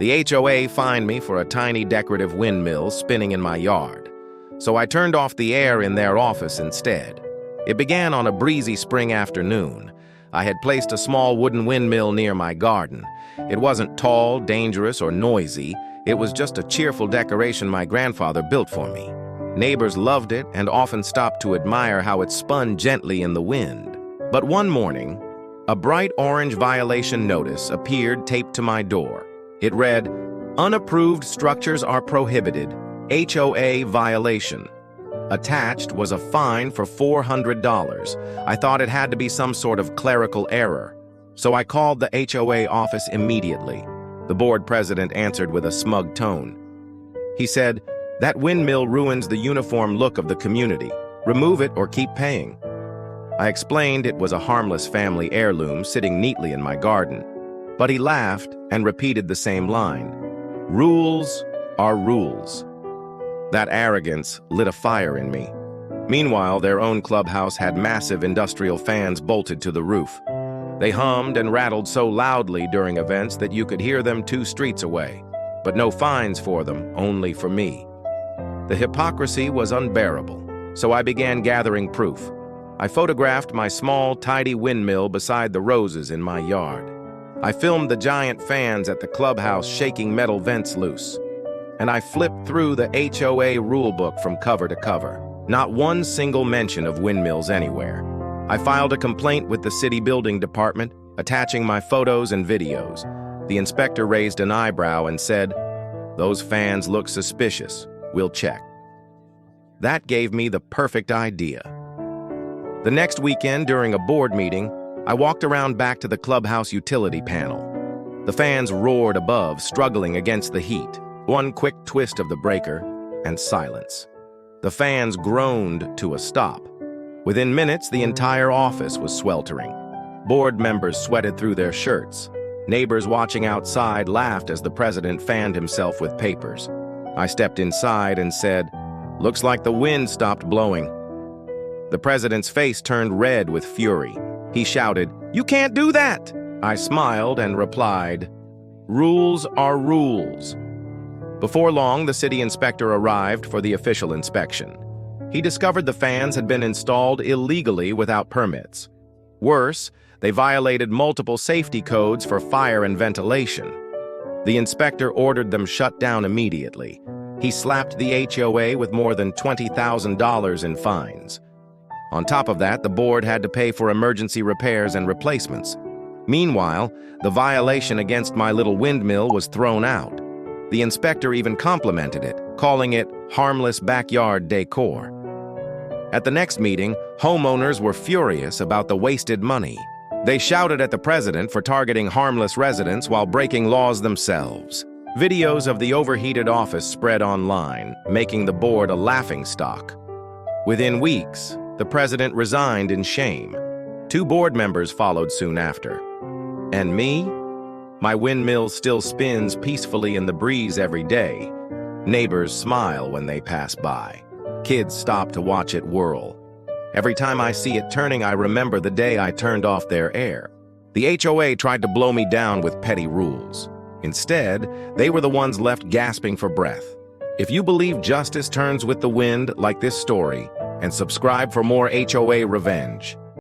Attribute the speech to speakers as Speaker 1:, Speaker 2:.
Speaker 1: The HOA fined me for a tiny decorative windmill spinning in my yard, so I turned off the air in their office instead. It began on a breezy spring afternoon. I had placed a small wooden windmill near my garden. It wasn't tall, dangerous, or noisy. It was just a cheerful decoration my grandfather built for me. Neighbors loved it and often stopped to admire how it spun gently in the wind. But one morning, a bright orange violation notice appeared taped to my door. It read, "Unapproved structures are prohibited. HOA violation." Attached was a fine for $400. I thought it had to be some sort of clerical error, so I called the HOA office immediately. The board president answered with a smug tone. He said, "That windmill ruins the uniform look of the community. Remove it or keep paying." I explained it was a harmless family heirloom sitting neatly in my garden, but he laughed and repeated the same line. Rules are rules. That arrogance lit a fire in me. Meanwhile, their own clubhouse had massive industrial fans bolted to the roof. They hummed and rattled so loudly during events that you could hear them 2 streets away, but no fines for them, only for me. The hypocrisy was unbearable, so I began gathering proof. I photographed my small, tidy windmill beside the roses in my yard. I filmed the giant fans at the clubhouse shaking metal vents loose. And I flipped through the HOA rulebook from cover to cover. Not one single mention of windmills anywhere. I filed a complaint with the city building department, attaching my photos and videos. The inspector raised an eyebrow and said, "Those fans look suspicious. We'll check." That gave me the perfect idea. The next weekend, during a board meeting, I walked around back to the clubhouse utility panel. The fans roared above, struggling against the heat. One quick twist of the breaker, and silence. The fans groaned to a stop. Within minutes, the entire office was sweltering. Board members sweated through their shirts. Neighbors watching outside laughed as the president fanned himself with papers. I stepped inside and said, "Looks like the wind stopped blowing." The president's face turned red with fury. He shouted, "You can't do that!" I smiled and replied, "Rules are rules." Before long, the city inspector arrived for the official inspection. He discovered the fans had been installed illegally without permits. Worse, they violated multiple safety codes for fire and ventilation. The inspector ordered them shut down immediately. He slapped the HOA with more than $20,000 in fines. On top of that, the board had to pay for emergency repairs and replacements. Meanwhile, the violation against my little windmill was thrown out. The inspector even complimented it, calling it harmless backyard decor. At the next meeting, homeowners were furious about the wasted money. They shouted at the president for targeting harmless residents while breaking laws themselves. Videos of the overheated office spread online, making the board a laughingstock. Within weeks, the president resigned in shame. 2 board members followed soon after. And me? My windmill still spins peacefully in the breeze every day. Neighbors smile when they pass by. Kids stop to watch it whirl. Every time I see it turning, I remember the day I turned off their air. The HOA tried to blow me down with petty rules. Instead, they were the ones left gasping for breath. If you believe justice turns with the wind, like this story, and subscribe for more HOA revenge.